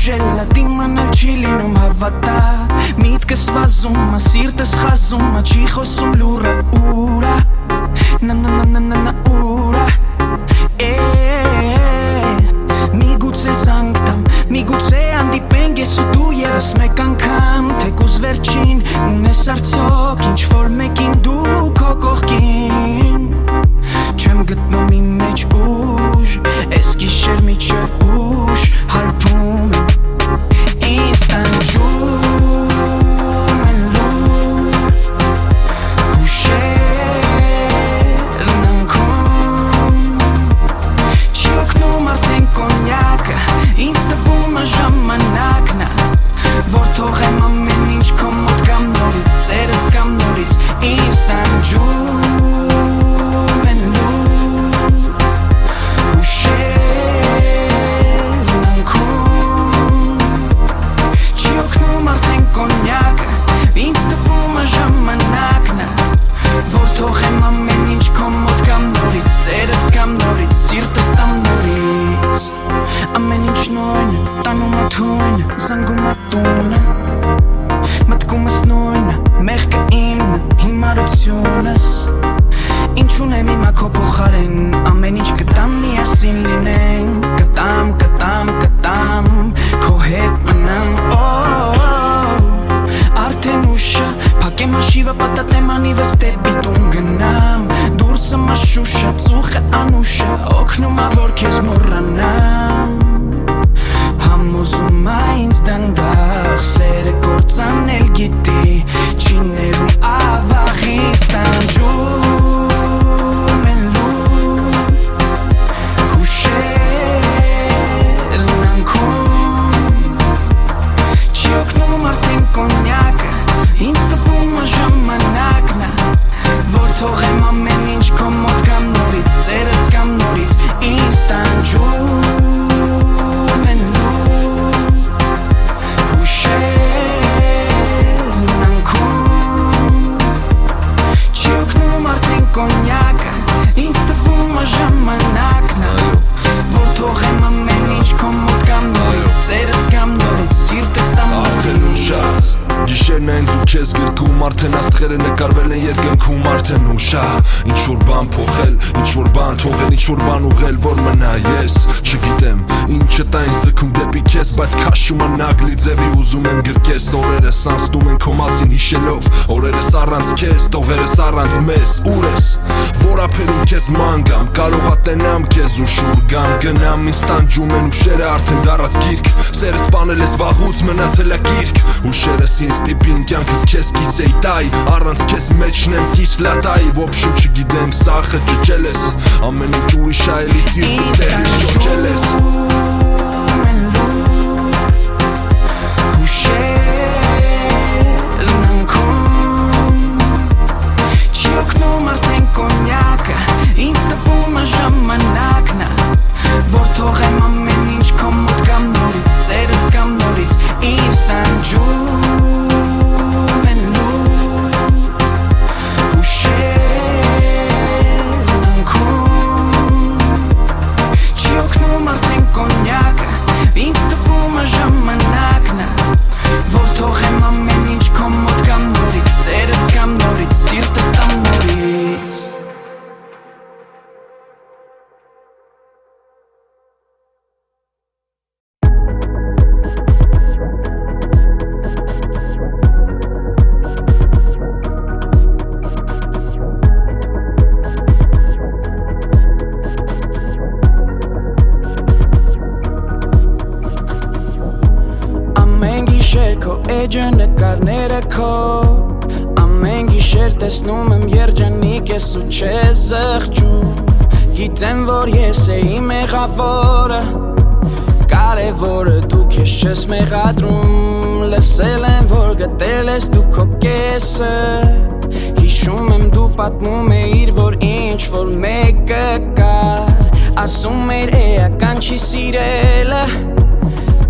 ուժելա դիմանալ չի լինում հավատա Միտքս վազում, սիրտս խազում Չի խոսում լուրը ուրա Նա ուրա Միգուցե զանգ տամ, միգուցե անդիպենք ես ու դու ևս մեկ անգամ Թեկուզ վերջին ունես արդյոք ինչ-որ մեկին դու քո կողքին Չեմ գտնում իմ մեջ ուժ, ես գիշեր միջև ուշ հարբում եմ Ինձ տանջում են լուր Հուշերն անքում Չի օգնում արդեն կոնյակը Ինձ տվում է ժամանակն Որ թողեմ ամեն ինչ քո մոտ կամ նորից Սերս կամ նորից Ինձ տանջում են լուր Հուշերն անքում Չի օգնում արդեն կոնյակը Ինձ տվում է ժամանակն Որ թողեմ ամեն ինչ քո մոտ կամ նորից Սերս կամ նորից Սիրտս տամ նորից Ամեն ինչ նույն Տանում է թույն Զանգում է տունը Մտքումս նույն Մեղքը իմն Հիմարությունս Ինչ ունեմ հիմա քո փոխարեն Ամեն ինչ կտամ միասին լինենք Կտամ Քո հետ մնամ Արդեն ուշը Փակեմ աշիվը պատատեմ անիվս դեպի տուն գնամ Դուրսը մաշուշը ծուխը անուշը Օգնում է որ քեզ մոռանամ Համոզում է ինձ դանդաղ Սերը կործանել գիտի Չի ներում ավաղից տանջում են լուր Հուշերն անքում Չի օգնում արդեն կոնյակը Ինձ տվում է ժամանակն Որ թողեմ ամեն ինչ քո մոտ կամ նորից Սերս կամ նորից Ինձ տանջում են լուր Հուշերն անքում Չի օգնում արդեն կոնյակը Ինձ տվում է ժամանակն Որ թողեմ ամեն ինչ քո մոտ կամ նորից Սերս կամ նորից Սիրտս տամ Արդեն ուշած Գիշերն այնց ու քեզ գրկում Արդեն աստղերը նկարվել են երկնքում Արդեն ուշա Ինչ-որ բան փոխել Ինչ-որ բան թողել Ինչ-որ բան ուղել Որ մնա ես Չգիտեմ Ինչը տա ինձ ձգում դեպի քեզ Բայց քաշում անագլի ձևի ուզում եմ գրկես Օրերս անցնում են քո մասին հիշելով Օրերս առանց քեզ Տողերս առանց մեզ Ուր ես Որ ափերում քեզ ման գամ Կարող ատենամ քեզ ու շուր գամ Գնամ ինձ տանջում են ուշերը արդեն դարած գիրք Սերս սպանել ես վաղուց մնացել է գիրք Ուշերս ինձ տիպին կյանքս քեզ կիսեի տայ Առանց քեզ մեջն եմ կիսլատայ Ոբշում չգիտեմ սախը ջջել ես Ամեն ինչ ուրիշ այլի սիրտս տեղից ճոճել ես Հուշերն անքում Չի օգնում արդեն կոնյակը Ինձ տվում է ժամանակն Որ թողեմ ամեն ինչ քո մոտ կամ նորից Սերս կամ նորից Ինձ տանջում են լուր Հուշերն անքում Չի օգնում արդեն կոնյակը Ինձ տվում է ժամանակն Որ թողեմ ամեն ինչ քո մոտ կամ նորից Սերս կամ նորից Սիրտս տամ նորից Քո էջը նկարները քո Ամեն գիշեր տեսնում եմ երջանիկ ես ու չես զղջում Գիտեմ որ ես էի մեղավորը Կարևորը դու քեզ չես մեղադրում Լսել եմ որ գտել ես դու քո կեսը Հիշում եմ դու պատմում էիր որ ինչ որ մեկը կար Ասում էր էական չի սիրելը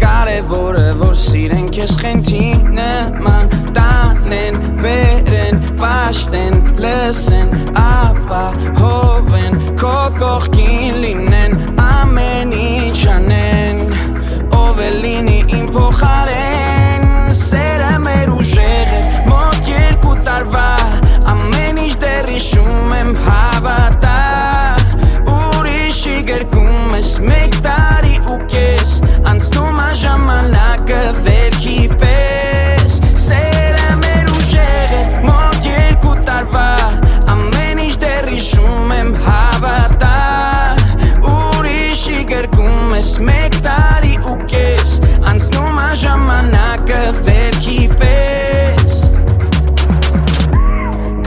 Կարևորը որ սիրեն քեզ խենթի նման Տանեն, բերեն, պաշտեն, լսեն Ապա հովեն, քո կողքին լինեն Ամեն ինչ անեն Ով Ովելինի իմ փոխարեն Սերը մեր ուժեղ էր մոտ 2 տարվա Ամեն ինչ դեռ հիշում եմ հավատա Ուրիշի գրկում ես 1 տարի ու կես Անցնում է ժամանակը վերքի պես Սերը մեր ուժեղ էր մոտ 2 տարվա Ամեն ինչ դեռ հիշում եմ հավատա Ուրիշի գրկում ես 1 տարի ու կես Անցնում է ժամանակը վերքի պես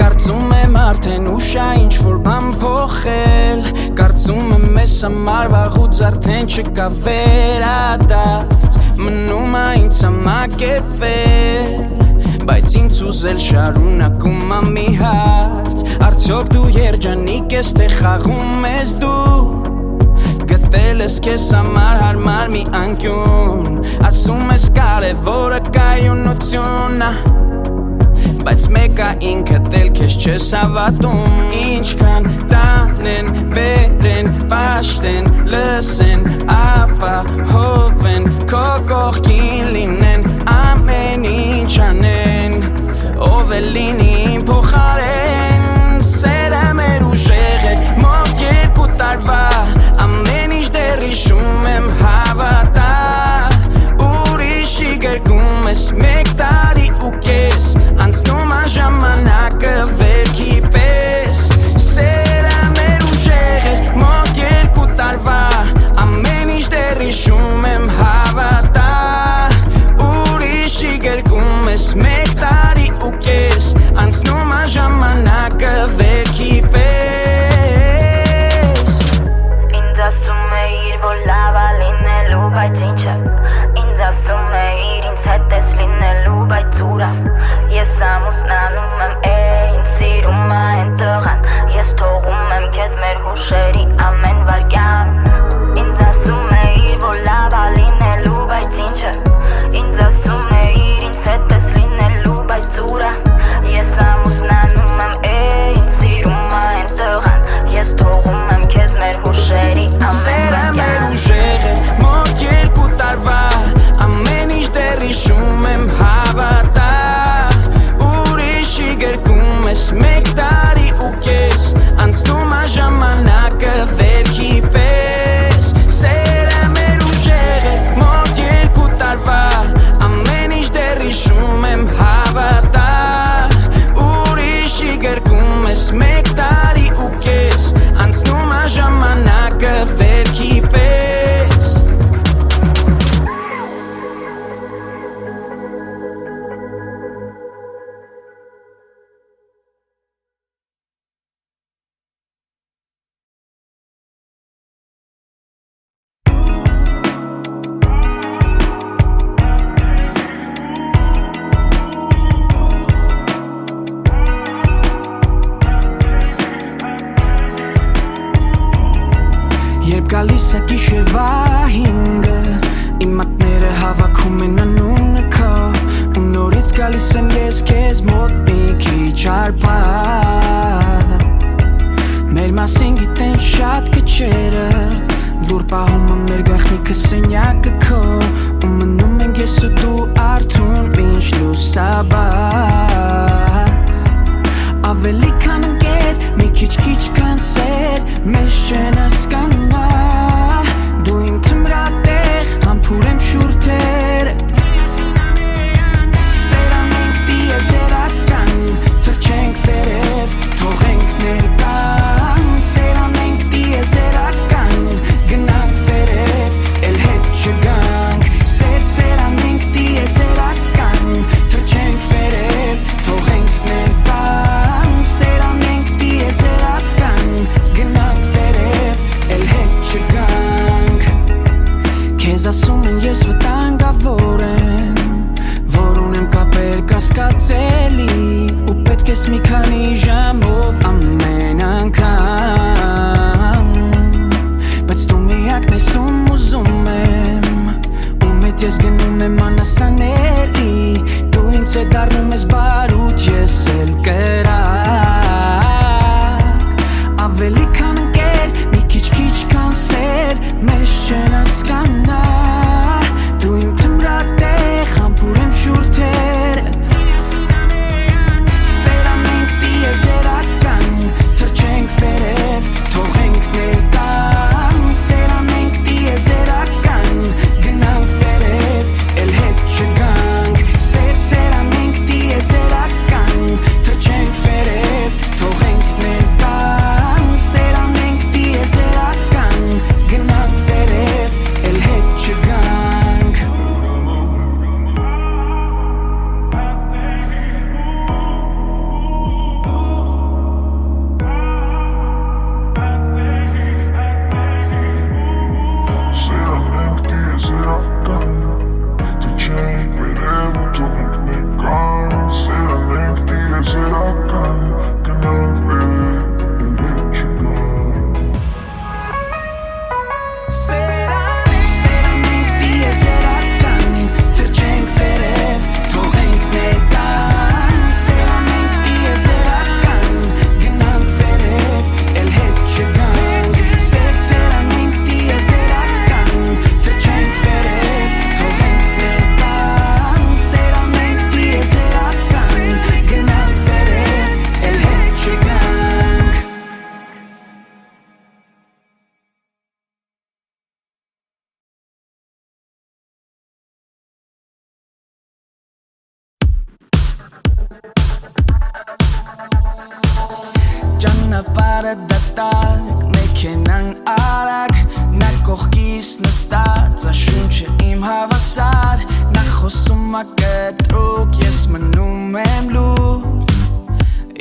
Կարծում եմ արդեն ուշ է ինչ-որ բան փոխել Կարծում եմ մեզ համար վաղուց արդեն չկա վերադարձ Մնում է ինձ համակերպվել Բայց ինձ ուզել շարունակում է մի հարց Արդյոք դու երջանիկ ես թե խաղում ես դու Գտել ես քեզ համար հարմար մի անկյուն Ասում ես կարևորը կայունությունն է Բայց մեկը ինքդ էլ քեզ չես հավատում Ինչքան տանեն, բերեն, պաշտեն, լսեն, ապահովեն Քո կողքին լինեն, ամեն ինչ անեն Ով էլ լինի իմ փոխարեն Սերը մեր ուժեղ էր մոտ 2 տարվա Ամեն ինչ դեռ հիշում եմ հավատա Ուրիշի գրկում ես 1 տարի ու կես Անցնում է ժամանակը վերքի պես Սերը մեր ուժեղ էր մոտ 2 տարվա Ամեն ինչ դեռ հիշում եմ հավատա Ուրիշի գրկում ես 1 տարի ու կես Անցնում է ժամանակը վերքի պես Ինձ ասում էիր, որ լավ է լինելու, բայց ինչը Ինձ ասում էիր, ինձ հետ ես լինելու, բայց ուրա Ես ամուսնանում եմ, ինձ սիրում է են տղան Ես թողում եմ քեզ մեր հուշերի ամեն վարքյան Ինձ ասում էիր, որ լավ է լինելու, բայց ինչը Ինձ ասում էիր, ինձ հետ ես լինելու, բայց ուրա Ես ամուսնանում եմ, ինձ սիրում է են տղան Ես թողում եմ քեզ մեր հուշերի ամեն Սերը մեր ուժեղ էր մոտ 2 տարվա Ամեն ինչ դեռ հիշում եմ հավատա Ուրիշի գրկում ես 1 տարի ու կես Անցնում է ժամանակը վերքի պես Սերը մեր ուժեղ էր մոտ 2 տարվա Ամեն ինչ դեռ հիշում եմ հավատա Ուրիշի գրկում ես 1 տարի ու կես Անցնում է ժամանակը վերքի պես Երբ գալիս է գիշերվա 5-ը Իմ մատները հավաքում են անունը քո Ու նորից գալիս եմ ես քեզ մոտ մի քիչ արփած Մեր մասին գիտեն շատ քչերը Լուր պահում եմ մեր գաղտնիքը սենյակը քո Ու մնում ենք ես ու դու արթուն մինչ լուսաբաց Ավելի քան ընկեր, մի քիչ քան սեր Մեզ չեն հասկանա Դու իմ թմրատեղ, համբուր եմ շուրթերը Սերանենք դիեզերական, թրջենք վերև, թողենք ներկան Սերանենք դիեզերական, գնանք վերև, էլ հետ չգանք Սերանենք դիեզերական, թրջենք վերև, թողենք ներկան Սերանենք դիեզերական, գնանք վերև, էլ հետ չգանք Քեզ ասում են ես վտանգավոր եմ Որ ունեմ կապեր կասկածելի Ու պետք ես մի քանի ժամով ամեն անգամ Բայց դու միակն ես ուզում եմ Ում հետ ես գնում եմ անասանելի Դու ինձ հետ դառնում ես բարուտ ես էլ կրակ Ավելի քան ընկեր, մի քիչ քան սեր Մեզ չեն հասկանա Դու Ճանապարհը դատարկ, մեքենան արագ, նա կողքիս նստած, աշունչը իմ հավասար, նա խոսում ա կտրուկ, ես մնում եմ լուր,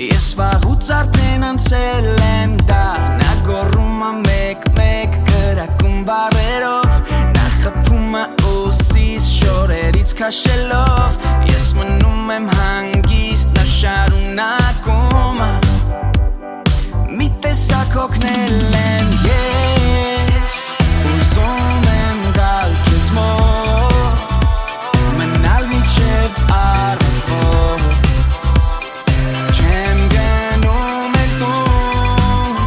ես վաղուց արդեն անցել եմ դար, նա գոռում ա մեկ-մեկ կրակում բառերով, նա խփում ա ուսիս շորերից քաշելով, ես մնում եմ հանգիստ, նա շարունակում ա մի տեսակ օգնել եմ ես, ուզում եմ գալ քեզ մոտ, մնալ մինչև առավոտ, չեմ գնում էլ տուն,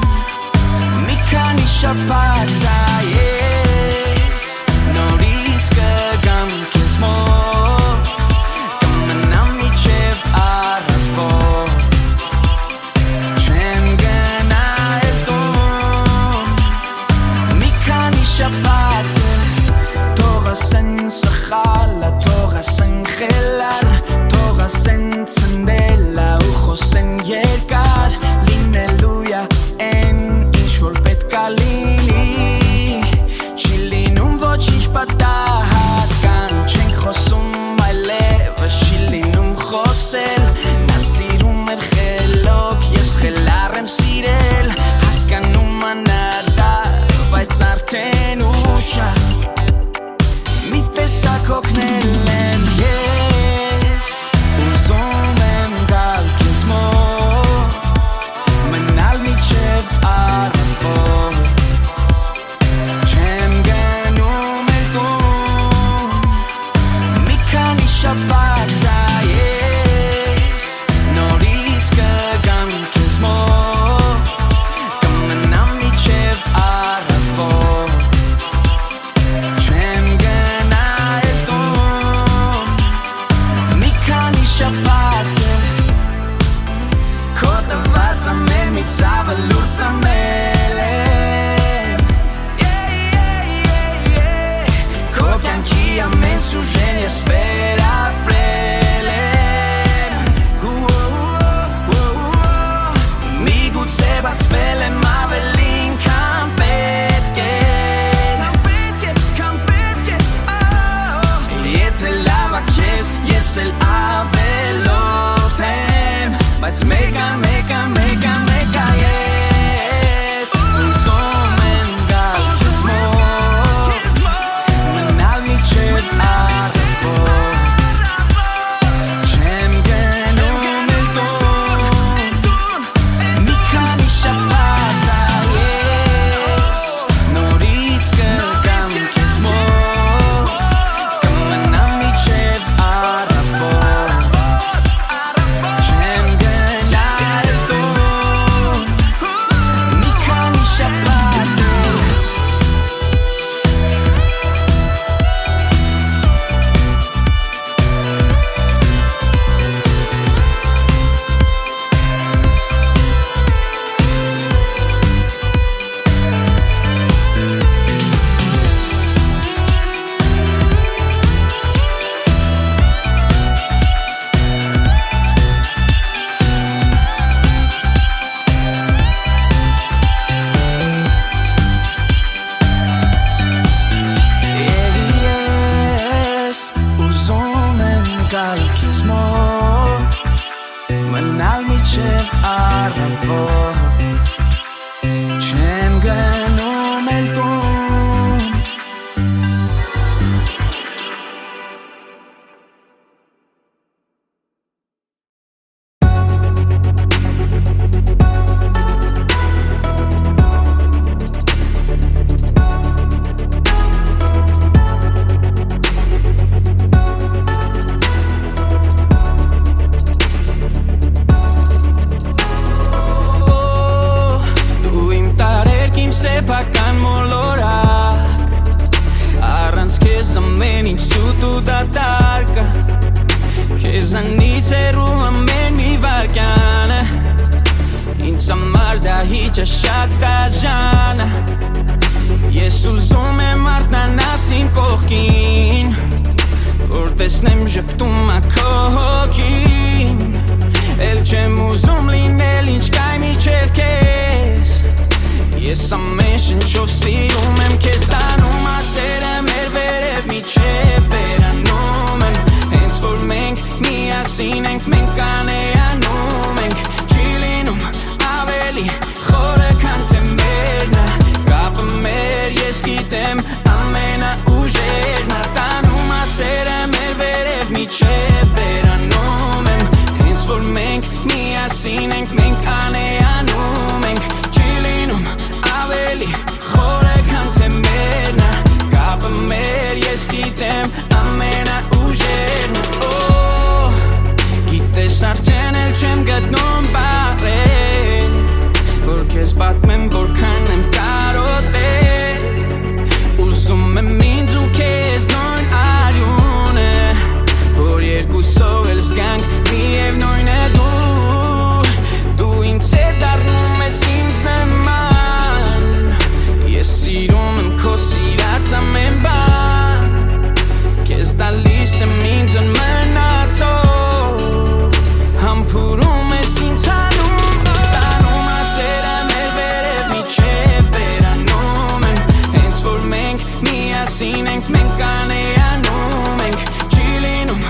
մի քանի շաբաթ ա ես, նորից կգամ քեզ մոտ, կմնամ մինչև առավոտ, Թողասեն սխալա, թողասեն խելար, թողասեն ցնդելա ու խոսեն երկար, լինելույա են ինչ որ պետք ա լինի, չի լինում ոչինչ պատահական, չենք խոսում այլևս, չի լինում խոսել, նա սիրում էր խելոք, ես խելառ եմ սիրել, հասկանում ա նա դա, բայց արդեն ուշ ա մի տեսակ օգնել եմ ես, ուզում եմ գալ քեզ մոտ, մնալ մինչև առավոտ, չեմ գնում էլ տուն, մի քանի շաբաթ ա ես, նորից կգամ քեզ մոտ, կմնամ մինչև առավոտ, Ցավը լուրջ ամել եմ Քո կյանքի ամեն սյուժեն ես վերապրել եմ Միգուցե բացվել եմ ավելին քան պետք է Եթե լավ ա քեզ ես էլ ավելորդ եմ Բայց մեկա ես Ուզում եմ գալ քեզ մոտ Մնալ մինչև առավոտ Չեմ գնում էլ տուն Մի քանի շաբաթ ա ես Նորից կգամ քեզ մոտ Կմնամ մինչև առավոտ Քեզ մոտ մնալ մինչև առավոտ չեմ գնում էլ տուն Սեփական մոլորակ Առանց քեզ ամեն ինչ սուտ ու դատարկ Քեզանից հեռու ամեն մի վայրկյանը Ինձ համար դա հիճը շատ դաժան Ես ուզում եմ արթնանաս իմ կողքին Որ տեսնեմ ժպտում ա քո հոգին Ես ամեն շնչով սիրում եմ քեզ տանում ասերը մեր վերև միջև վերանում են Հենց որ մենք միասին ենք մենք անեանում ենք Չի լինում ավելի խորը քան թե մերն է Կապը մեր ես գիտեմ ամենաուժերն է Տանում ասերը մեր վերև միջև վերանում են Հենց որ մենք միասին ենք մենք անեանում ենք Չի լինում ավելի խորը քան թե մերն է Կապը մեր ես գիտեմ ամենաուժերն է Գիտես արդեն էլ չեմ գտնում բառեր Որ քեզ պատմեմ որքան եմ կարոտել Ուզում եմ ինձ ու քեզ նույն արյունը Որ երկուսով էլ զգանք միևնույն է Դու ինձ հետ դառնում ես ինձ նման Ես սիրում եմ քո սիրած ամեն բան Քեզ տալիս եմ ինձ մնացող Համբուրում ես ինձ հանում Տանում ասերը մեր վերև միջև վերանում են Հենց որ մենք միասին ենք մենք անեանում ենք Չի լինում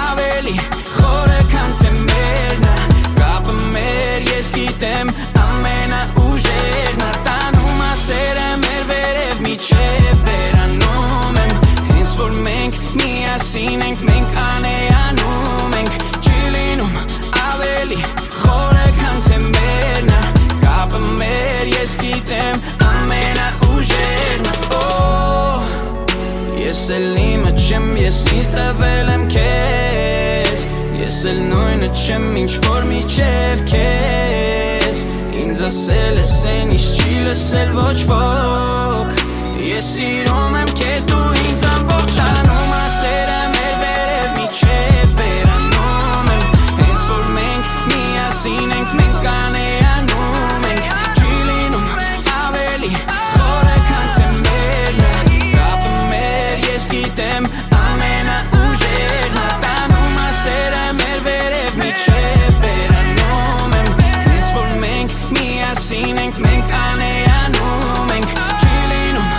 ավելի խորը քան թե մերն է Կապը մեր ես գիտեմ ամենաուժերն է Տանում ասերը մեր վերև միջև վերանում են Հենց որ մենք միասին ենք մենք անեանում ենք Չի լինում ավելի խորը քան թե մերն է Կապը մեր ես գիտեմ ամենաուժերն է Ես էլ իմը չեմ ես ինձ տվել եմ քեզ Ես էլ նույնը չեմ ինչ որ միջև քեզ Ինձ ասել ես են ինչ չի լսել ոչ ոք Ես սիրում եմ քեզ դու ինձ ամբողջանում ասերը մեր վերև միջև վերանում եմ Հենց որ մենք միասին ենք մենք անեանում ենք Չի լինում ավելի խորը քան թե մերն է Կապը մեր ես գիտեմ ամենաուժերն է Տանում ասերը մեր վերև միջև վերանում եմ Հենց որ մենք միասին ենք մենք անեանում ենք Չի լինում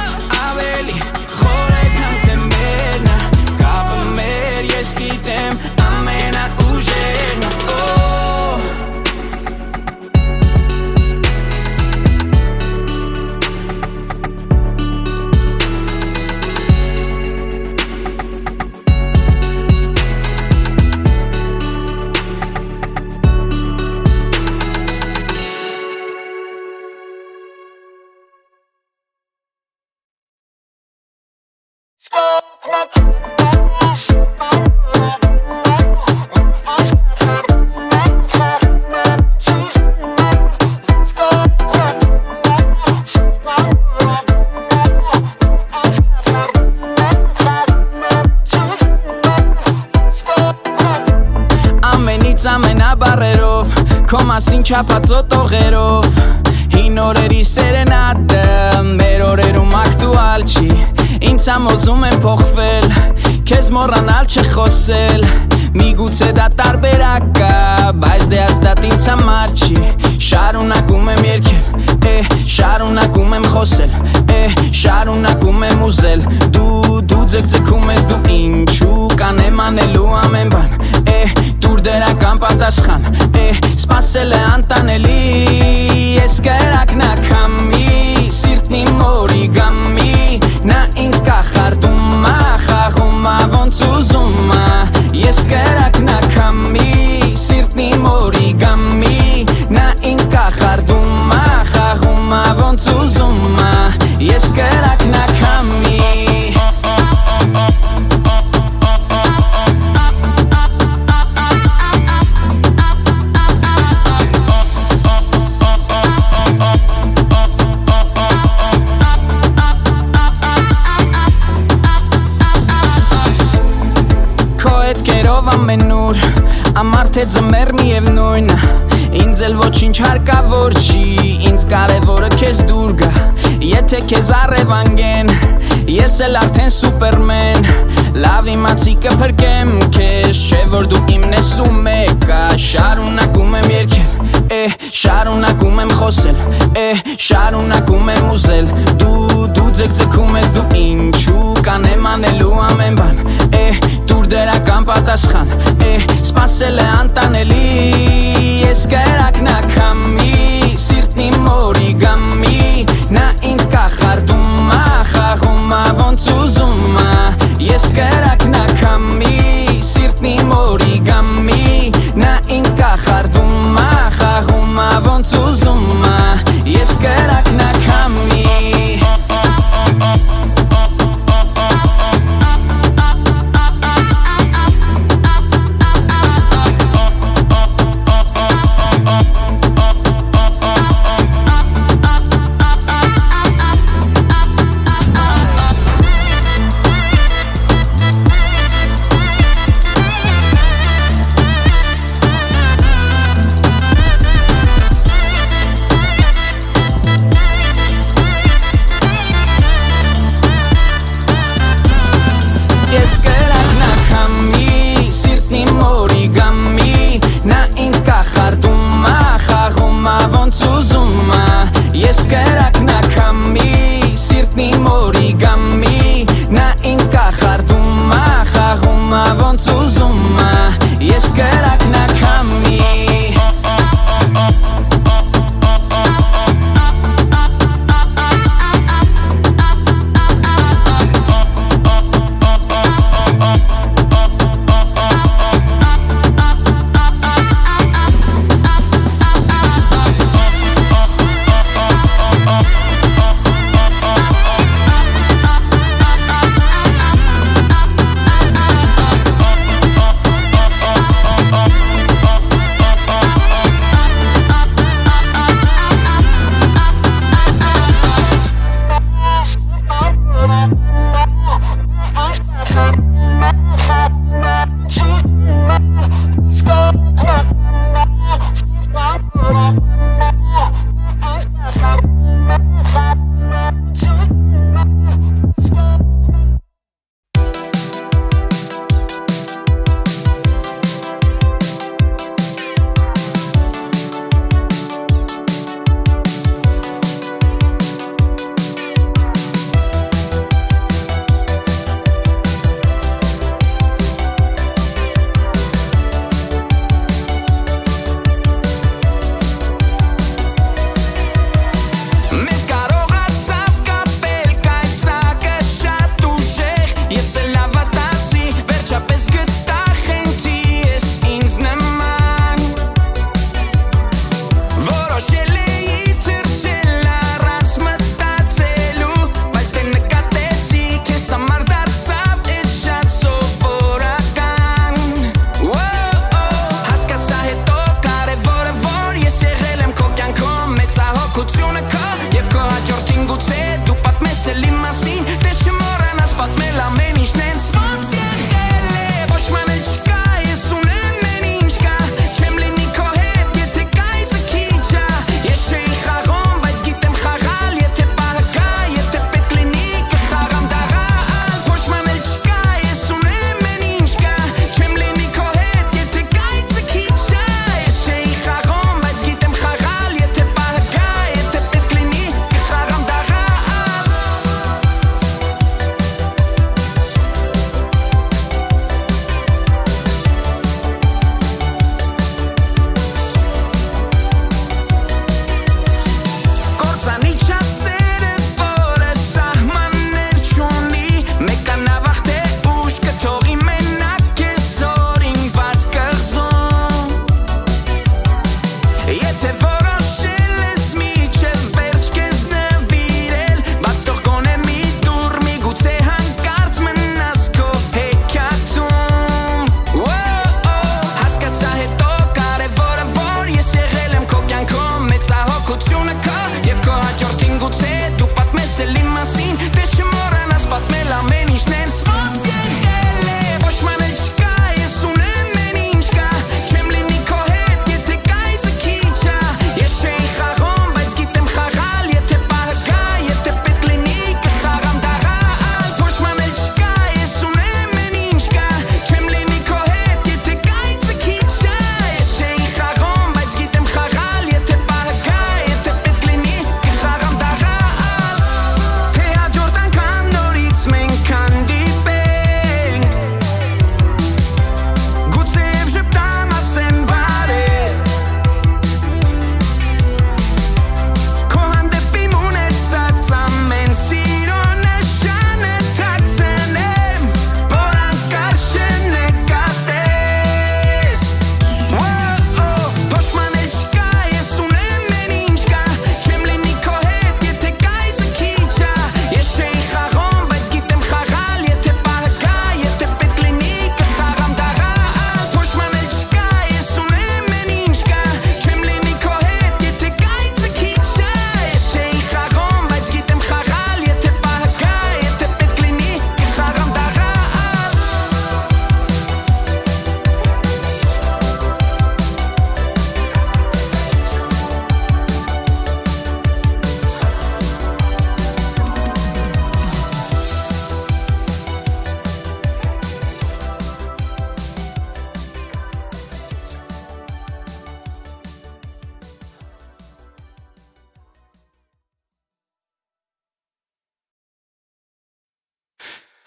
ավելի խորը քան թե մերն է Կապը մեր ես գիտեմ ամենաուժերն է Ամենից ամենաբառերով Քո մասին չափածո տողերով Հին օրերի սերենադը Մեր օրերում ակտուալ չի Ինձ համոզում եմ փոխվել Քեզ մոռանալ չխոսել Միգուցե դա տարբերակ կա Բայց դե հաստատ ինձ համար չի Շարունակում եմ երգել Շարունակում եմ խոսել Շարունակում եմ ուզել Դու ձգձգում ես դու ինչու Կանեմ անելու ամեն բան Դուր դերական պատասխան Սպասել է անտանելի Ես կերակն ակամի Սիրտն իմ օրիգամի Նա ինձ կախարդում Խաղում ոնց ուզում Ես կերակն ակամի Սիրտն իմ օրիգամի Նա ինձ կախարդում Խաղում ոնց ուզում Ես կերակն ակամի Հետքերով ամենուր Ամարդ է ձմեր միևնույնը Ինձ էլ ոչինչ հարկավոր չի Ինձ կարևորը քեզ դուր գա Եթե քեզ առևանգեն Ես էլ արդեն սուպերմեն Լավ իմացի կփրկեմ քեզ Չէ որ դու իմն ես ու մեկա Շարունակում եմ երգել Շարունակում եմ խոսել, շարունակում եմ ուզել Դու ձգձգում ես, դու ինչու կանեմ անելու ամեն բան Դուր դրական պատասխան, սպասել է անտանելի Ես կերակնակամի, սիրտն իմ օրիգամի Նա ինձ կախարդում ա, խաղում ա, ոնց ուզում ա Ես կերակնակամի, սիրտն իմ օրիգամի Նա ինձ կախարդում ա, խաղում ա, ոնց ուզում ա Ես կերակնակամի Ես կերակնակամի, սիրտն իմ օրիգամի Նա ինձ կախարդում ա, խաղում ա, ոնց ուզում ա Ես կերակնակամի, սիրտն իմ օրիգամի Նա ինձ կախարդում ա, խաղում ա, ոնց ուզում ա Ես կերակնակամի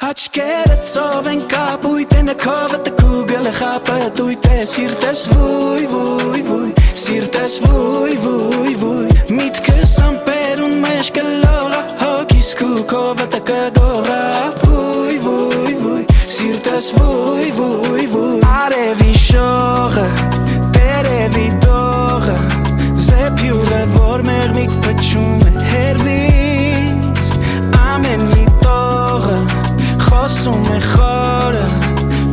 Աչքերը ծով են կապույտ են քովը տկուգել է խապը դույտ է սիրտես վույ վույ վույ սիրտես վույ վույ վույ միտքս ամպերուն մեջ կլողա հոգիս քուքովը տկդողա վույ վույ վույ սիրտես վույ վույ վույ արևի շողը տերևի դողը զեփյուրը որ մեղմիկ փչում է հերվից ամեն մի տողը խոսում է խորը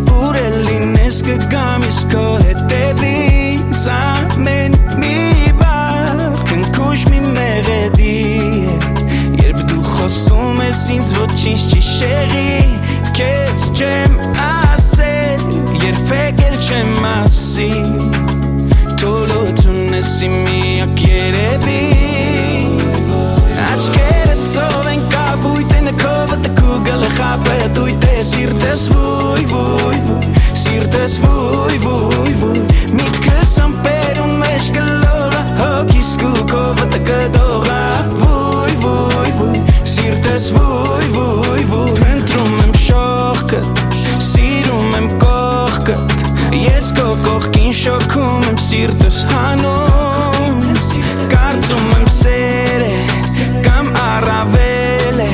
բուրել լինես կգամ ես քո հետևից ամեն մի բան քնքուշ մի մեղեդի երբ դու խոսում ես ինձ ոչինչ չի շեղի քեզ չեմ ասել երբեք էլ չեմ ասի թոլություն ես իմ միակ երևի աչքերը ծով են կապույտ են քովը տկուգել է խապը դույտ է սիրտես վույ վույ վույ սիրտես վույ վույ վույ միտքս ամպերուն մեջ կլողա հոգիս քուքովը տկդողա վույ վույ վույ սիրտես վույ վույ վույ փնտրում եմ շողքդ սիրում եմ կողքդ ես քո կողքին շոքում եմ սիրտս հանում կարծում եմ սեր է կամ առավել է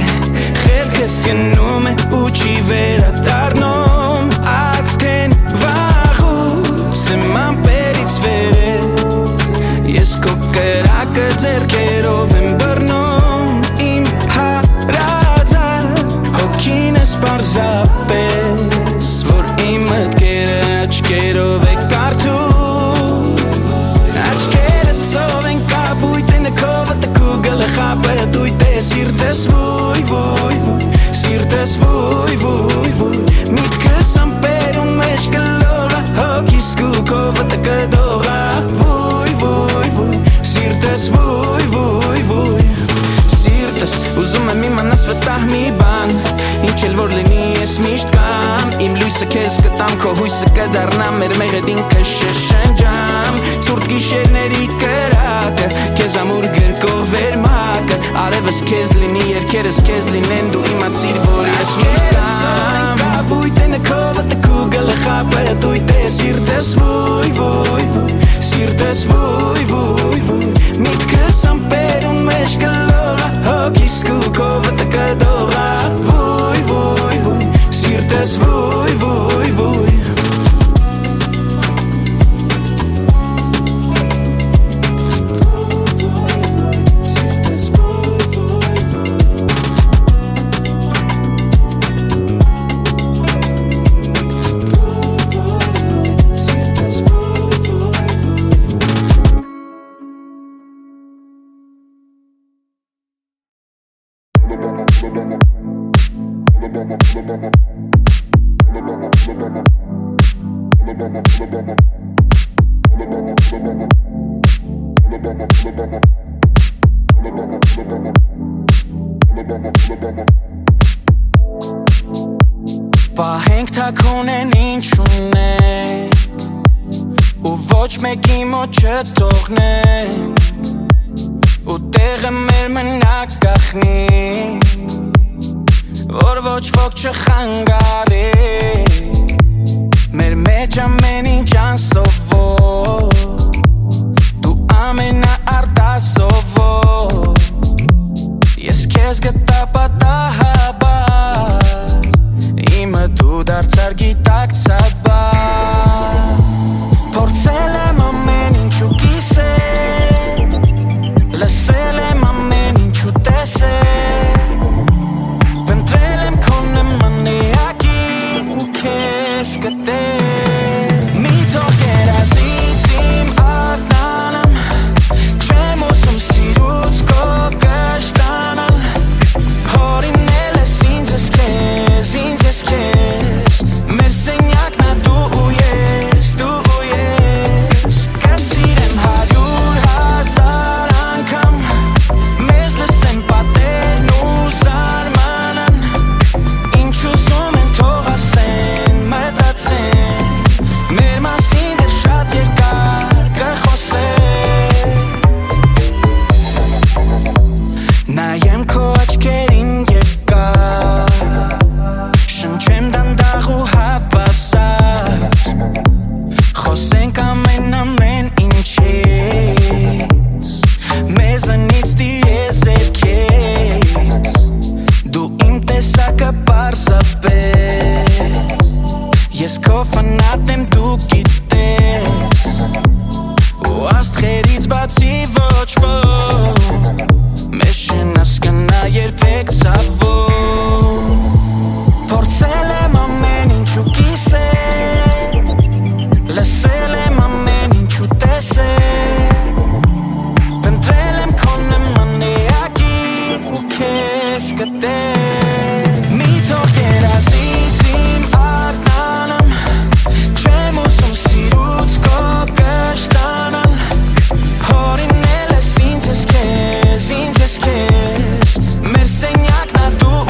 խելքս գնում է ու չի վերադառնում արդեն վաղուց եմ ամպերից վերեց ես քո կրակը ձեռքերով եմ բռնում իմ հարազատ հոգինս պարզապես որ իմ մտքերը աչքերով է կարդում աչքերը ծով են կապույտ են քովը տկուգել է խապը դույտ է սիրտես վույ վույ վույ սիրտես վույ վույ վույ միտքս ամպերուն մեջ կլողա հոգիս քուքովը տկդողա վույ վույ վույ սիրտես վույ վույ վույ սիրտս ուզում եմ իմանաս վստահ մի բան ինչ էլ որ լինի ես միշտ կամ իմ լույսը քեզ կտամ քո հույսը կդառնա մեր մեղեդին կշշնջամ ցուրտ գիշերների կրակը քեզ ամուր գրկով վերմակը արևս քեզ լինի երկերս քեզ լինեն դու իմացիր որ ես միշտ կամ կապույտ են քովը տկուգել է խապը դույտ է սիրտես վույ վույ վույ սիրտես վույ վույ վույ միտքս ամպերուն մեջ կլողա հոգիս քուքովը տկդողա վույ վույ վույ սիրտես վույ վույ վույ Պահենք թաքունեն ինչ ունեն ու ոչ մեկի մոտ չթողնեն ու տեղը մեր մնակ կախնի որ ոչ ոք չխանգարի մեր մեջ ամեն ինչ անսովոր դու ամենաարտասովոր ես քեզ գտա պատահաբար իմը դու դարձար գիտակցաբար փորձել եմ ամեն ինչ ու կիսել լսել եմ ամեն ինչ ու տեսել փնտրել եմ քո նման էակի ու քեզ գտել մի թող երազից իմ արտանամ չեմ ուզում սիրուց քո կշտանալ հորինել ես ինձ ես քեզ մեր սենյակն է դու ու ես կսիրեմ 100,000 անգամ մեզ լսեմ պատերն ու զարմանան ինչ ուզում են թող ասեն մտածեն մեր մասին դեռ մնատեմ դու գիտես ու աստղերից բացի ոչ ոք մեզ չեն հասկանա երբեք ցավով փորձել եմ ամեն ինչ ու կիսել լսել եմ ամեն ինչ ու տեսել փնտրել եմ քո նման էակի ու քեզ գտել մի թող երազից իմ արթնանամ չեմ ուզում սիրուց քո կշտանալ հորինել ես ինձ ես քեզ մեր սենյակն ա դու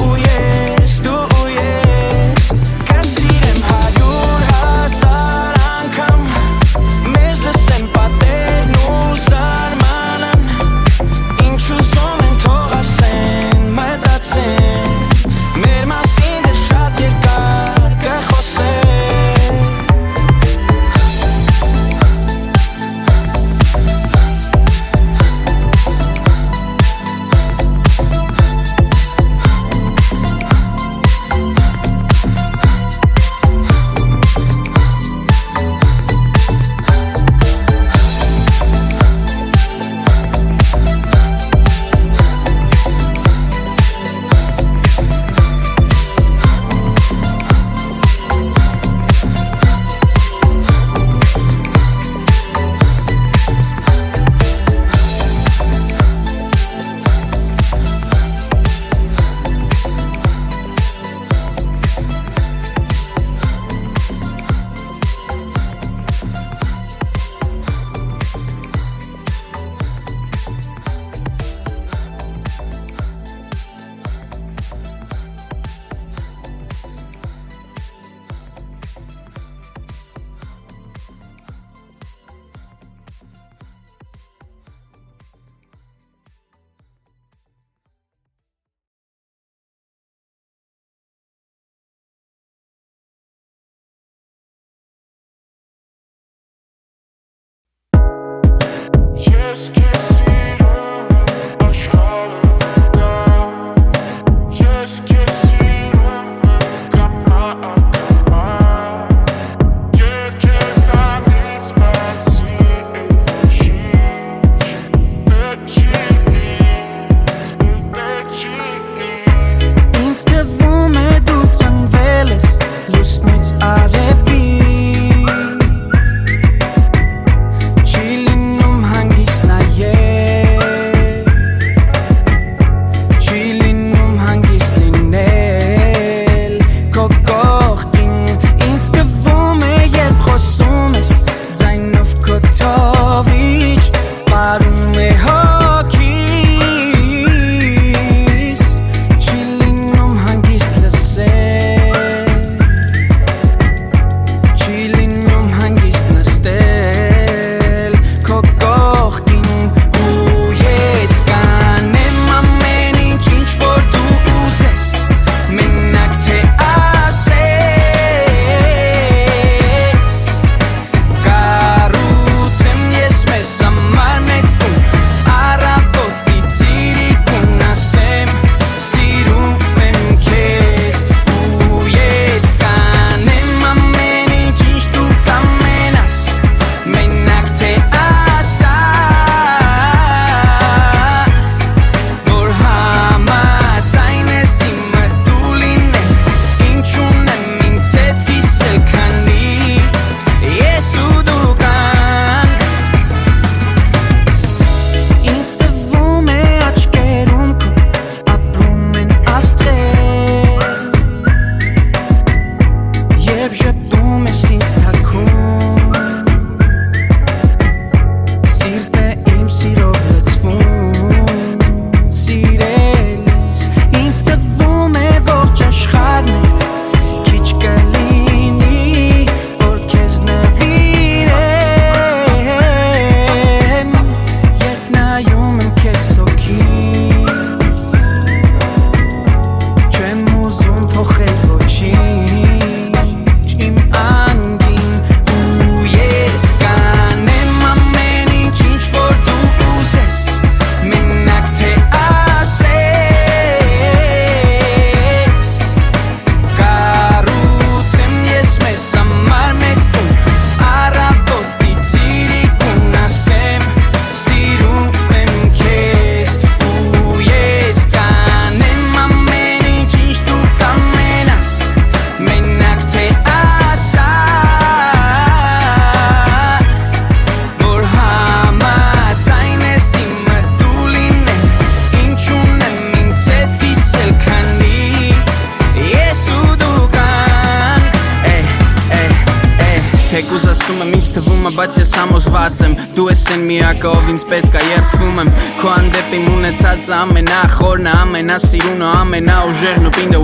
Թեկուզ ասում եմ ինձ թվում է, բայց ես համոզված եմ Դու ես են միակը, ով ինձ պետք է երդվում եմ Քո հանդեպ իմ ունեցածը ամենախորն է, ամենասիրունը, ամենաուժեղն ու պինդը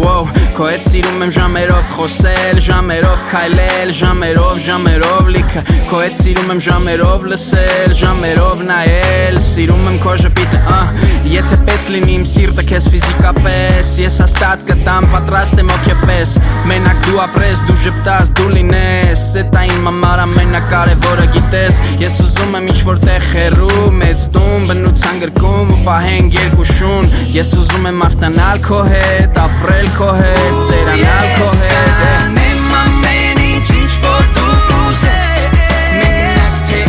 Քո հետ սիրում եմ ժամերով խոսել, ժամերով քայլել, ժամերով լիքը Քո հետ սիրում եմ ժամերով լսել, ժամերով նայել Սիրում եմ քո ժպիտը, Եթե պետք լինի իմ սիրտը քեզ ֆիզիկապես Ես հաստատ կտամ, պատրաստ եմ օքեպես Մենակ դու ապրես, դու ժպտաս, դու լինես Էդ այն համար ամենակարևորը գիտես Ես ուզում եմ ինչ-որ տեղ հեռու, մեծ տուն Բնության գրկում ու պահենք երկու շուն Ես ուզում եմ արթնանալ քո հետ, ապրել քո հետ, ծերանալ քո հետ Կանեմ ամեն ինչ որ դու ուզես Մենակ թե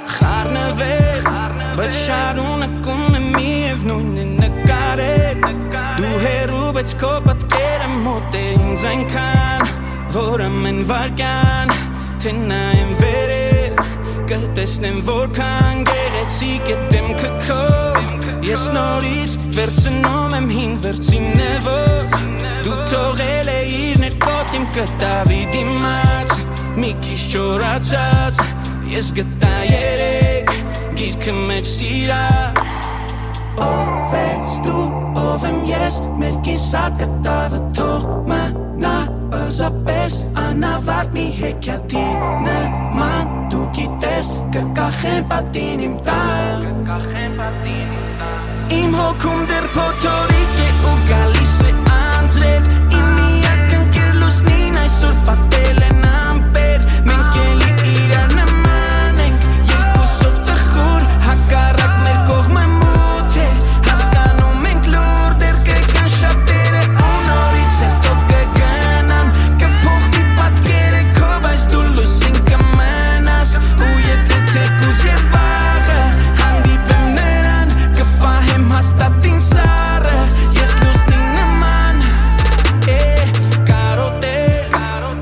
Խառնվել, բայց շարունակում եմ միևնույն է նկարել Դու հեռու, բայց քո պատկերը մոտ է ինձ այնքան Որ ամեն վարկյան, թե նայեմ վերև Կտեսնեմ որքան գեղեցիկ է դեմքը քո Ես նորից վերցնում եմ հին վերցինևը Դու թողել էիր ներքոտ իմ կտավի դիմաց Մի քիչ չորացած Ես գտա երեք, գիրքը մեջ սիրած Ով ես դու, ով եմ ես, մեր կիսատ կտավը թող մնա Պարզապես անավարտ մի հեքիաթի նման Դու գիտես, կկախեմ պատին իմ տան Իմ հոգում դեռ փոթորիկ է ու գալիս է անձրև Իմ միակ ընկեր լուսնին այսօր պատել են ամպեր Մենք էլի իրար նման ենք, երկուսով տխուր Հակառակ մեր կողմը մութ է, հասկանում ենք լուր Դեռ կգան շատերը ու նորից հետով կգնան Կփոխվի պատկերը քո, բայց դու լուսին կմնաս Ու եթե թեկուզ և վաղը հանդիպեմ նրան Կպահեմ հաստատ ինձ սառը, ես լուսնի նման Կարոտել,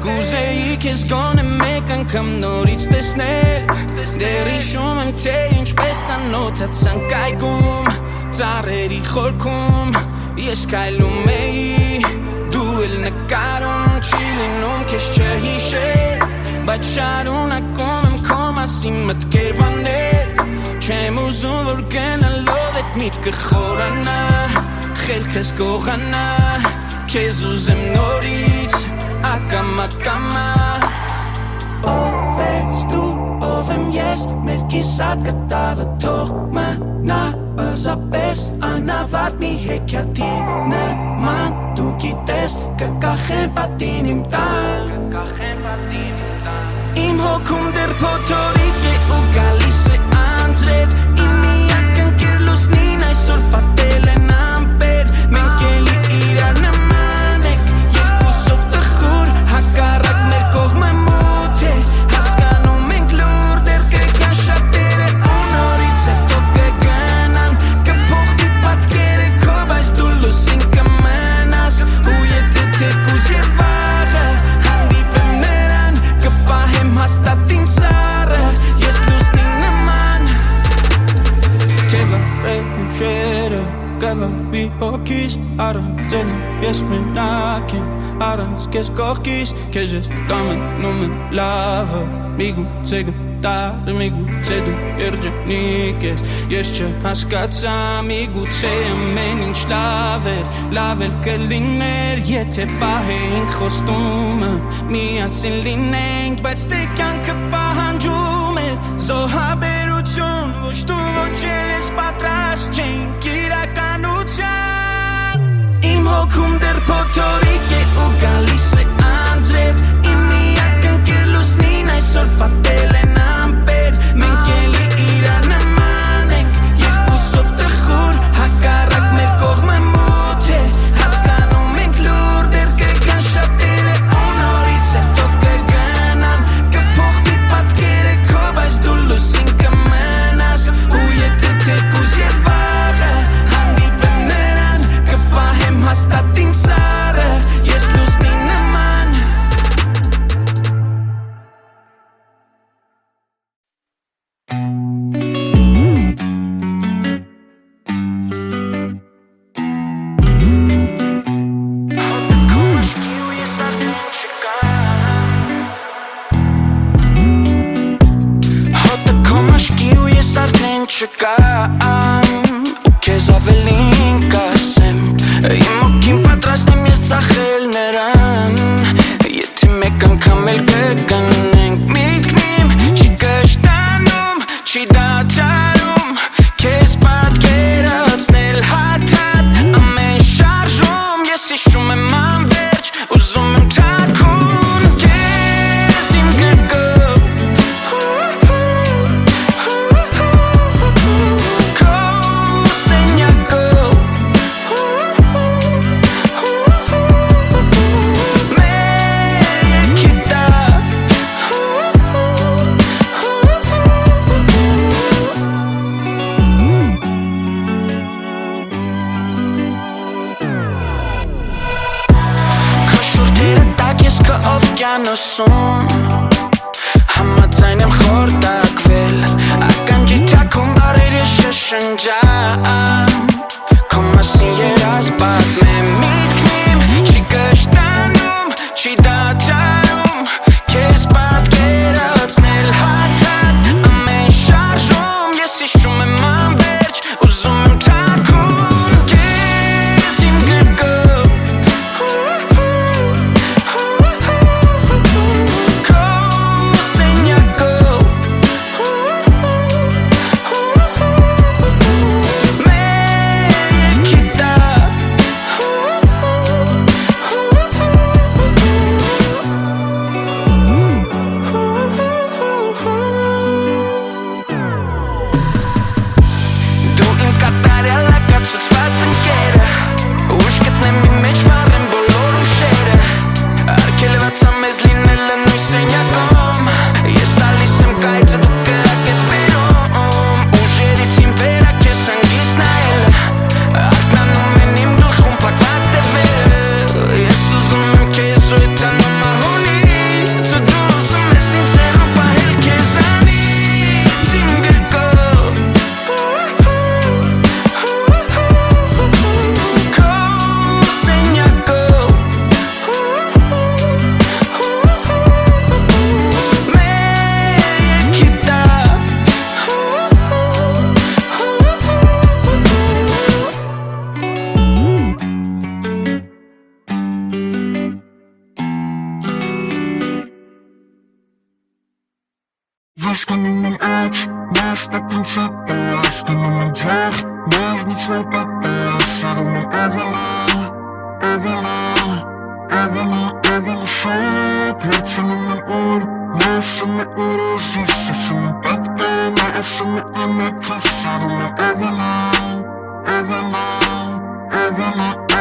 կուզեի քեզ գոնե մեկ անգամ նորից տեսնել Դեռ հիշում եմ թե ինչպես ծանոթացանք այգում Ծառերի խորքում ես քայլում էի Դու էլ նկարում չի լինում քեզ չհիշել Բայց շարունակում եմ քո մասին մտքեր վանել Չեմ ուզում որ գնալով էդ միտքը խորանա Խելքս գողանա Քեզ ուզեմ նորից ակամա Ով ես դու, ով եմ ես, մեր կիսատ կտավը թող մնա Պարզապես անավարտ մի հեքիաթի նման Դու գիտես, կկախեմ պատին իմ տան Իմ հոգում դեռ փոթորիկ է ու գալիս է անձրև Իմ միակ ընկեր լուսնին այսօր պատել են ամպեր Մենք էլի իրար նման ենք, երկուսով տխուր Հակառակ մեր կողմը մութ է, հասկանում ենք լուր Դեռ կգան շատերը ու նորից հետով կգնան Կփոխվի պատկերը քո, բայց դու լուսին կմնաս Ու եթե թեկուզ և վաղը հանդիպեմ նրան Կպահեմ հաստատ ինձ սառը, ես լուսնի նման Թեվա ռեյմ շերը Կավավի հոգիս առանձենը ես մենակ եմ Առանց կեզ կողքիս Կեզ ես կամենում եմ լավը Միգուցե գտար միգուցե դու երջանիկ ես Ես չհասկացա միգուցե ամեն ինչ լավ էլ կլիներ Եթե պահեինք խոստումը Միասին լինենք Բայց դե կյանքը պահանջում Զոհաբերություն ոչ դու ոչ էլ ես պատրաստ չենք իրականության Իմ հոգում դեռ փոթորիկ է ու գալիս է անձրև Իմ միակ ընկեր լուսնին այսօր պատել են ամպեր Մենք էլի իրար նման ենք երկուսով տխուր հակառակ մեր կողմը մութ է Հասկանում ենք լուր դեռ կգան շատերը ու նորից հերթով կգնան Կփոխվի պատկերը քո բայց դու լուսին կմնաս ու եթե թեկուզ եւ վաղը հանդիպեմ նրան կպահեմ հաստատ ինձ սառը ես լուսնի նման Չկամ ու քեզ ավելին կասեմ Իմ օգին պատրաստ եմ ես ծախել նրան Եթե մեկ անգամ էլ կգնենք Միտքնիմ չի կշտանում, չի դադարում Քեզ պատկերացնել հատ-հատ ամեն շարժում Ես հիշում եմ անվերջ, ուզում եմ թաքուն Քեզ իմ գրկով Օվկիանոսում Համաձայն եմ խորտակվել Ականջի թաքում բարեր ես շշնջան Քո մասին երազ պատմեմ Միտքնիմ չի կշտանում, չի դադարում Քեզ պատկերացնել հատ-հատ ամեն շարժում Ես հիշում եմ անվերջ, ուզում եմ թաքուն Քեզ իմ գրկով Հասկանում եմ աչ, բայց տակ ինձ հետը Հասկանում եմ ձեղ, բայց նիչ վեր պատը Սարում եմ ավելի շատ Հերցնում եմ ուր, նա ասում է ուր ուզիս Ասում եմ պետք է, նա ասում է ամեքը Սարում եմ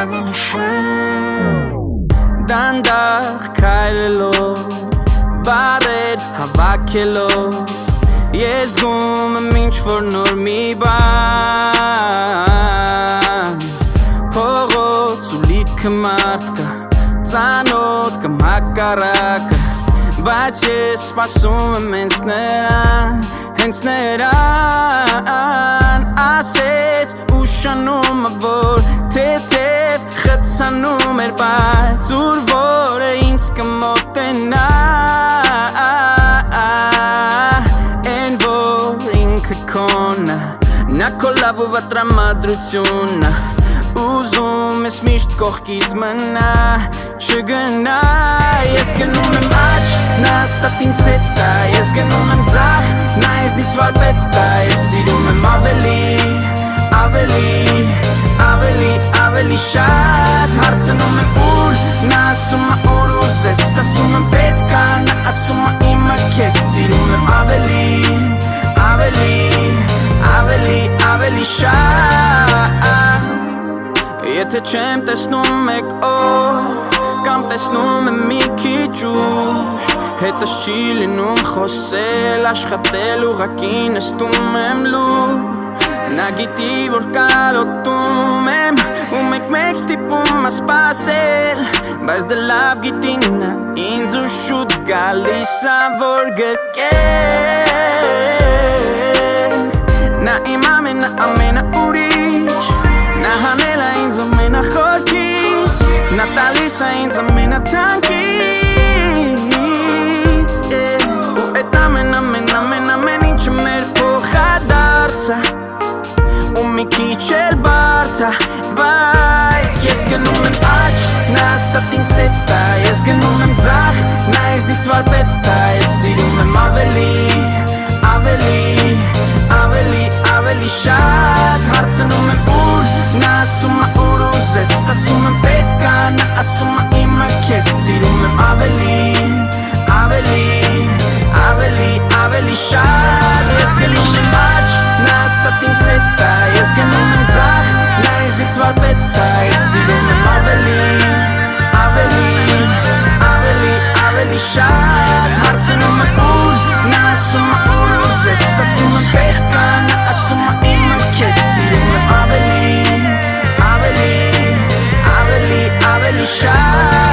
ավելի շատ Դանդաղ քայլելով Բարեր հավաքելով Ես զգում եմ ինչ-որ նոր մի բան Փողոց ու լիքը մարդ կա Ծանոթ կամ հակառակը Բայց ես սպասում եմ հենց նրան Ասեց ուշանում որ թեթև խցանում էր բայց Ուր որ է ինձ կմոտենա Են որ ինքը քոնը Նա քո լավով տրամադրությունն Ուզում ես միշտ կողքիդ մնա Չգնա Ես գնում եմ աչ, նա հաստատ ինձ հետ է Ես գնում եմ ձախ նա ինձնից վարպետ է Ես սիրում եմ ավելի շատ Հարցնում եմ ուր, նա ասում է ուր ուզես Ասում եմ պետք է, նա ասում է իմը քեզ Սիրում եմ ավելի շատ Եթե չեմ տեսնում մեկ օր Կամ տեսնում եմ մի քիչ ուշ Հետս չի լինում խոսել Աշխատել ուղղակի նստում եմ լուր Նա գիտի որ կարոտում եմ Ու մեկ ստիպում է սպասել Բայց դե լավ գիտի նա ինձ ու շուտ գալիս ա որ գրկել Նա իմ ամենա ուրիշ Նա հանել ա ինձ ամենախորքից Նա տալիս ա ինձ ամենաթանկից Ու էտ ամեն ինչը մեր փոխադարձա Ու մի քիչ էլ բարդ ա Բայց ես գնում եմ աջ Նա հաստատ ինձ հետ ա Ես գնում եմ ձախ Նա ինձնից վարպետ ա Ես սիրում եմ ավելի շատ Հարցնում եմ ուր Նա ասում է ուր ուզես Ասում եմ պետք է Նա ասում է իմը քեզ Սիրում եմ ավելի շատ Ես գնում եմ աջ Նա հաստատ ինձ հետ ա Ես գնում եմ ձախ Նա ինձնից վարպետ ա Ես սիրում եմ ավելի շատ Հարցնում եմ ուր Նա ասում է ուր ուզես Ասում եմ պետք է Նա ասում է իմը քեզ Սիրում եմ ավելի շատ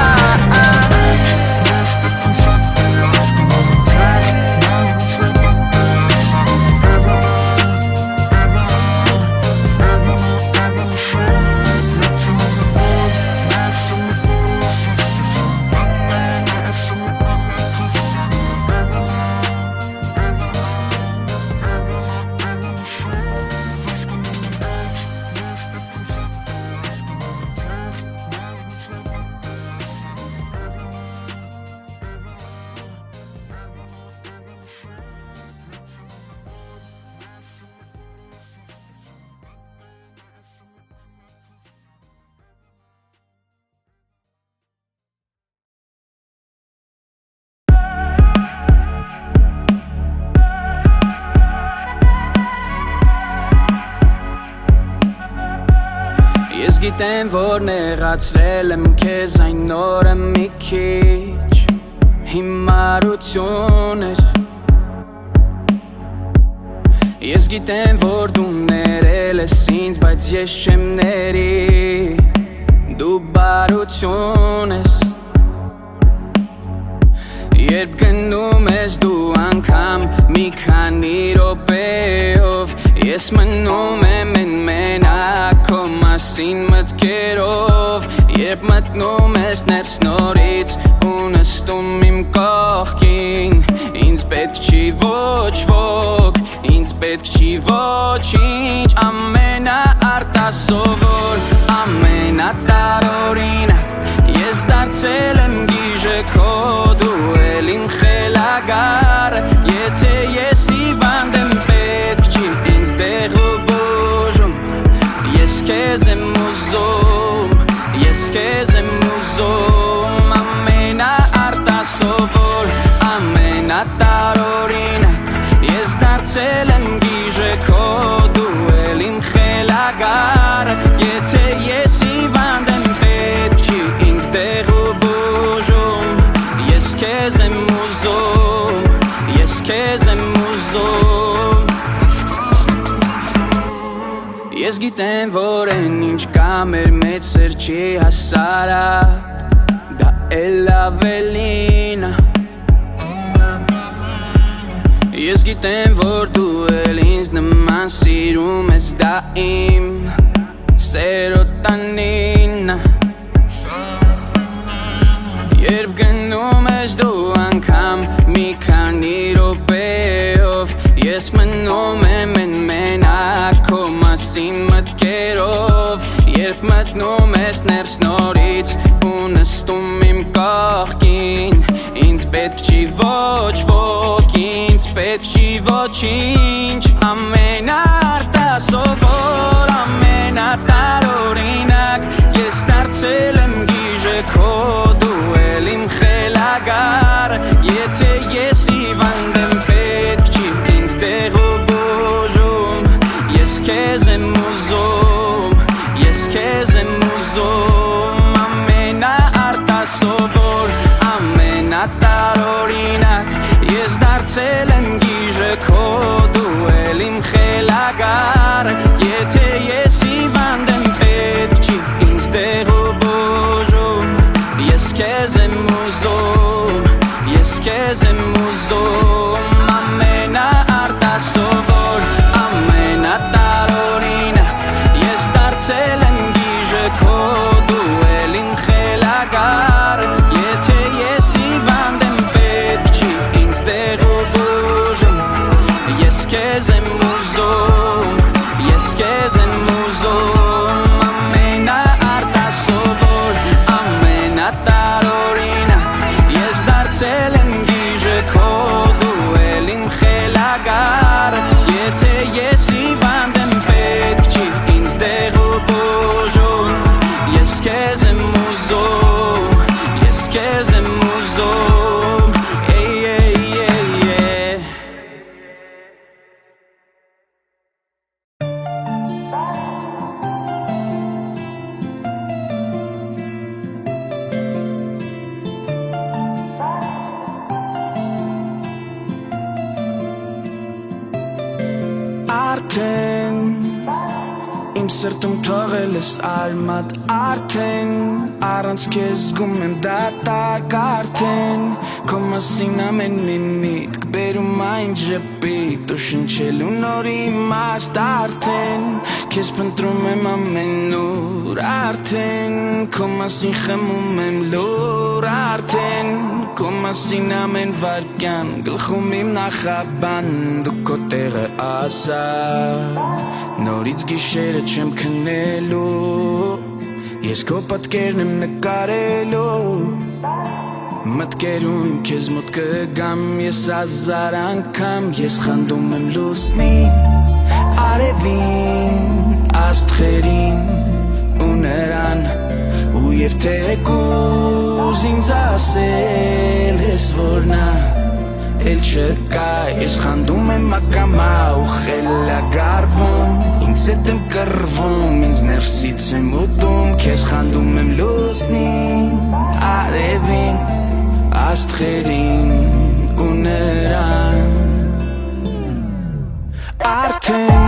Ես գիտեմ որ նեղացրել եմ քեզ այն օրը մի քիչ Հիմարություն էր Ես գիտեմ որ դու ներել ես ինձ բայց ես չեմ ների Դու բարություն ես Երբ գնում ես դու անգամ մի քանի րոպեով Ես մնում եմ մենակ քո մասին մտքերով Երբ մտնում ես ներս նորից ու նստում իմ կողքին Ինձ պետք չի ոչ ոք, ինձ պետք չի ոչինչ Ամենաարտասովոր, ամենատարօրինակ Ես դարձել եմ գիժը քո դու էլ իմ խելագարը Եթե ես հիվանդ եմ պետք չի ինձ դեղ ու բուժում Ես քեզ եմ ուզում Ամենաարտասովոր, ամենատարօրինակ Ես դարձել եմ գիժը քո դու էլ իմ խելագարը Եթե ես հիվանդ եմ պետք չի ինձ դեղ ու բուժում Ես քեզ եմ ուզում Ես գիտեմ որ են ինչ կա մեր մեջ սեր չի հասարակ Դա էլ ավելին Ես գիտեմ որ դու էլ ինձ նման սիրում ես դա իմ սերոտանին Երբ գնում ես դու անգամ մի քանի րոպեով Ես մնում եմ մենակ քո մասին մտքերով Երբ մտնում ես ներս նորից ու նստում իմ կողքին Ինձ պետք չի ոչ ոք, ինձ պետք չի ոչինչ ամենարտասովոր ամենատարօրինակ ես դարձել եմ գիժը քո դու էլ իմ խելագար եթե ես հիվանդ եմ պետք չի ինձ դեղ ու բուժում ես քեզ եմ ուզում ես քեզ եմ ուզում ամենարտասովոր ամենատարօրինակ ես դարձել եմ գիժը քո դու էլ իմ խելագար եթե ես հիվանդ եմ պետք չի ինձ դեղ ու բուժում ես քեզ եմ ուզում ես քեզ եմ ուզում ամենարտասովոր ամենատարօրինակ ես դարձել եմ գիժը քո դու էլ իմ խելագար եթե ես հիվանդ եմ պետք չի ինձ դեղ ու բուժում ես քեզ եմ ուզում ես քեզ եմ ուզում ամենարտասովոր ամենատարօրինակ ես դարձել եմ գիժը քո դու էլ իմ խելագար եթե ես հիվանդ եմ պետք չի ինձ դեղ ու բուժում ես քեզ եմ ուզում ես քեզ եմ ուզում Արդեն իմ սրտում թողել ես արմատ արդեն առանց քեզ զգում եմ դատարկ արդեն քո մասին ամեն մի միտք բերում այն ժպիտ ու շնչելու նոր իմաստ արդեն քեզ փնտրում եմ ամենուր արդեն քո մասին խմում եմ լուր արդեն քո մասին ամեն վարքյան գլխում իմ նախաբան դու քո տեղը ասա նորից գիշերը չեմ քնելու ես քո պատկերն եմ նկարելու մտքերում քեզ մոտ կգամ ես հազար անգամ ես խնդում եմ լուսնին արևին աստղերին ու նրան ու եւ թեկուզ ինձ ասել ես որ նա էլ չկա ես խանդում եմ ակամա ու խելագարվում ինձ հետ եմ կռվում ինձ ներսից եմ ուտում քեզ խանդում եմ լուսնին արևին աստղերին ու նրան արդեն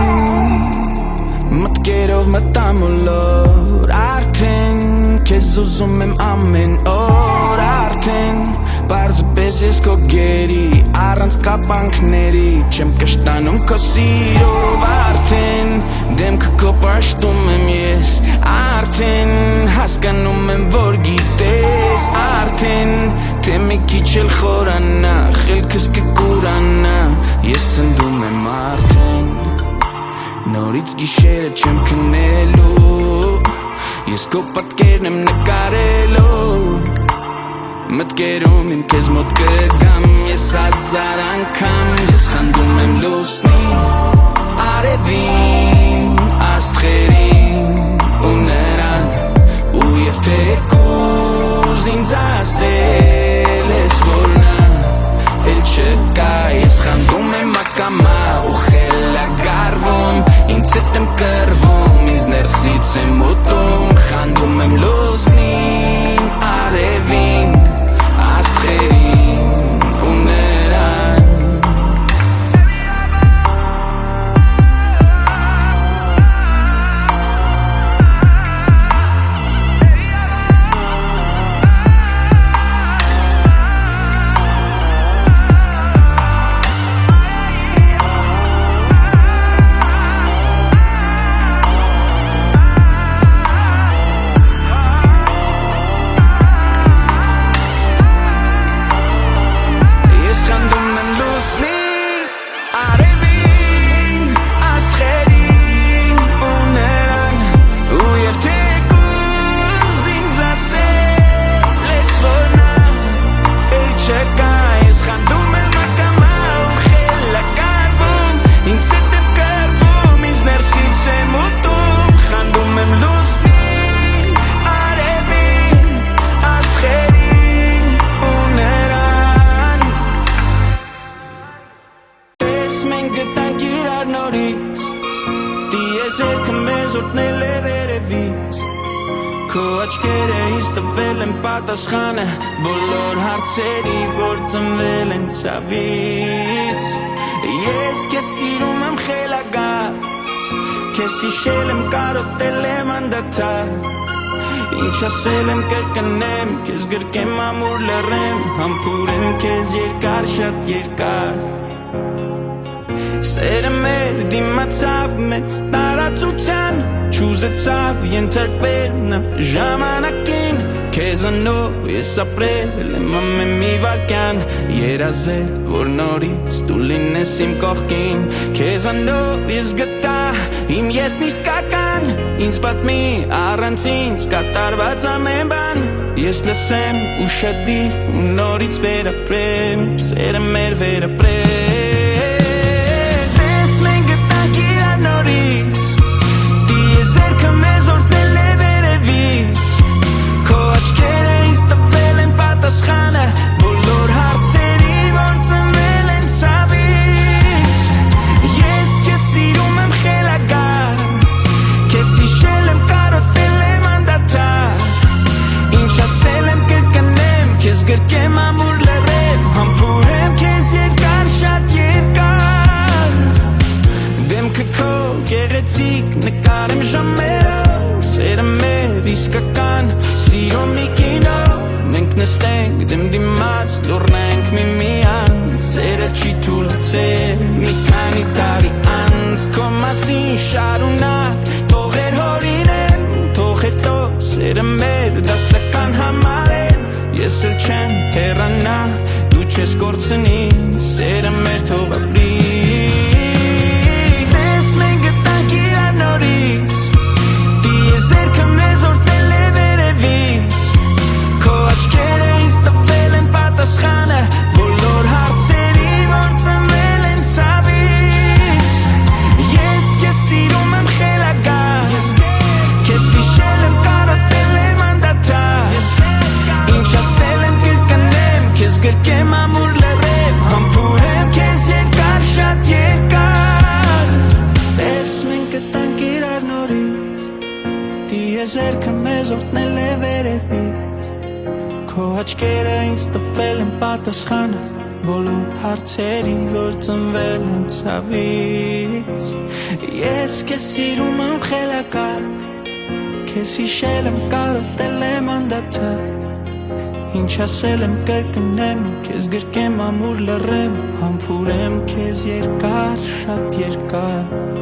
մտքերով մտամոլոր արդեն քեզ ուզում եմ ամեն օր արդեն Պարզապես ես քո գերի առանց կապանքների չեմ կշտանում քո սիրով արդեն դեմքը քո պաշտում եմ ես արդեն հասկանում եմ որ գիտես արդեն թե մի քիչ էլ խորանա խելքս կկուրանա ես ցնդում եմ արդեն նորից գիշերը չեմ քնելու ես քո պատկերն եմ նկարելու մտքերում իմ քեզ մոտ կգամ ես հազար անգամ ես խնդում եմ լուսնին արևին աստղերին ու նրան ու եւ թեկուզ ինձ ասել ես որ նա էլ չկա ես խնդում եմ ակամա ու խելագարվում ինձ հետ եմ կռվում ինձ ներսից եմ ուտում խնդում եմ լուսնին արևին աստղերին ու նրան մենք գտանք իրար նորից Տիեզերքը մեզ օրհնել է վերևից Քո աչքերը ինձ տվել են պատասխանը Բոլոր հարցերի, որ ծնվել են ցավից Ես քեզ սիրում եմ խելագար Քեզ հիշել եմ, կարոտել եմ անդադար Ինչ ասել եմ կրկնեմ Քեզ գրկեմ ամուր լռեմ Համբուրեմ քեզ երկար, շատ երկար Սերը մեր դիմացավ մեծ տարածության Չուզեցավ ենթարկվել նա ժամանակին Քեզանով ես ապրել եմ ամեն մի վարկյան Երազել, որ նորից դու լինես իմ կողքին Քեզանով ես գտա իմ եսն իսկական Ինձ պատմի առանց ինձ կատարված ամեն բան Ես լսեմ ուշադիր ու նորից վերապրեմ Սերը մեր վերապրեմ Տիեզերքը մեզ օրհնել է վերևից Քո աչքերը ինձ տվել են պատասխանը Բոլոր հարցերի, որ ծնվել են ցավից Ես քեզ սիրում եմ խելագար Քեզ հիշել եմ, կարոտել եմ անդադար Ինչ ասել եմ կրկնեմ Քեզ գրկեմ ամուր լռեմ Համբուրեմ քեզ երկար, շատ երկար Դեմքը քո գեղեցիկ նկարեմ ժամերով Սերը մեր իսկական սիրո մի կինո Մենք նստենք դեմ դիմաց լուռնենք միմյան Սերը չի թուլացել մի քանի տարի անց Քո մասին շարունակ թողեր հորինեմ Թող հետո սերը մեր դասական համարեն Ես էլ չեմ հեռանա դու չես կորցնի Սերը մեր թող ապրի Տիեզերքը մեզ օրհնել է վերևից Քո աչքերը ինձ տվել են պատասխանը Բոլոր հարցերի, որ ծնվել են ցավից Ես քեզ սիրում եմ խելագար Քեզ հիշել եմ, կարոտել եմ անդադար Ինչ ասել եմ կրկնեմ Քեզ գրկեմ ամուր լռեմ Համբուրեմ քեզ երկար, շատ երկար Տես մենք գտանք իրար նորից Տիեզերքը մեզ օրհնել է վերևից Քո աչքերը ինձ տվել են պատասխանը Բոլոր հարցերի, որ ծնվել են ցավից Ես քեզ սիրում եմ խելագար Քեզ հիշել եմ, կարոտել եմ անդադար Ինչ ասել եմ կրկնեմ Քեզ գրկեմ ամուր լռեմ Համբուրեմ քեզ երկար, շատ երկար